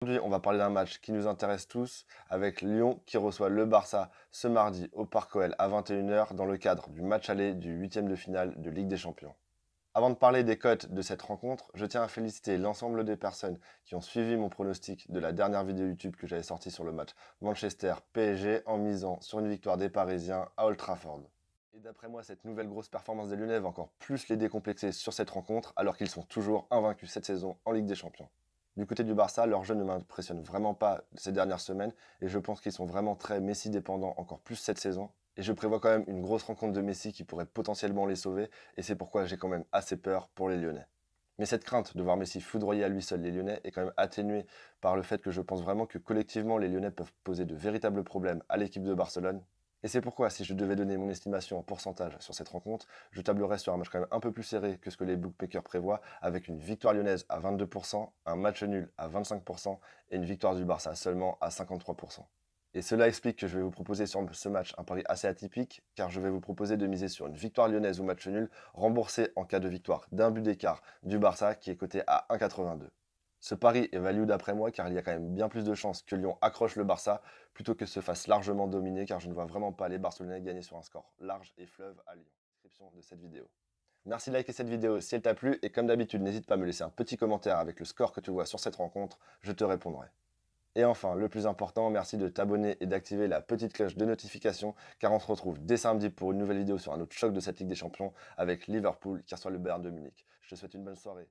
Aujourd'hui, on va parler d'un match qui nous intéresse tous, avec Lyon qui reçoit le Barça ce mardi au Parc OL à 21 h dans le cadre du match aller du huitième de finale de Ligue des Champions. Avant de parler des cotes de cette rencontre, je tiens à féliciter l'ensemble des personnes qui ont suivi mon pronostic de la dernière vidéo YouTube que j'avais sortie sur le match Manchester-PSG en misant sur une victoire des Parisiens à Old Trafford. Et d'après moi, cette nouvelle grosse performance des Lyonnais va encore plus les décomplexer sur cette rencontre alors qu'ils sont toujours invaincus cette saison en Ligue des Champions. Du côté du Barça, leur jeu ne m'impressionne vraiment pas ces dernières semaines et je pense qu'ils sont vraiment très Messi dépendants encore plus cette saison. Et je prévois quand même une grosse rencontre de Messi qui pourrait potentiellement les sauver et c'est pourquoi j'ai quand même assez peur pour les Lyonnais. Mais cette crainte de voir Messi foudroyer à lui seul les Lyonnais est quand même atténuée par le fait que je pense vraiment que collectivement les Lyonnais peuvent poser de véritables problèmes à l'équipe de Barcelone. Et c'est pourquoi, si je devais donner mon estimation en pourcentage sur cette rencontre, je tablerais sur un match quand même un peu plus serré que ce que les bookmakers prévoient, avec une victoire lyonnaise à 22%, un match nul à 25% et une victoire du Barça seulement à 53%. Et cela explique que je vais vous proposer sur ce match un pari assez atypique, car je vais vous proposer de miser sur une victoire lyonnaise ou match nul, remboursé en cas de victoire d'un but d'écart du Barça qui est coté à 1,82. Ce pari est value d'après moi car il y a quand même bien plus de chances que Lyon accroche le Barça plutôt que se fasse largement dominer car je ne vois vraiment pas les Barcelonais gagner sur un score large et fleuve à Lyon. Description de cette vidéo. Merci de liker cette vidéo si elle t'a plu et comme d'habitude n'hésite pas à me laisser un petit commentaire avec le score que tu vois sur cette rencontre, je te répondrai. Et enfin, le plus important, merci de t'abonner et d'activer la petite cloche de notification car on se retrouve dès samedi pour une nouvelle vidéo sur un autre choc de cette Ligue des Champions avec Liverpool qui reçoit le Bayern de Munich. Je te souhaite une bonne soirée.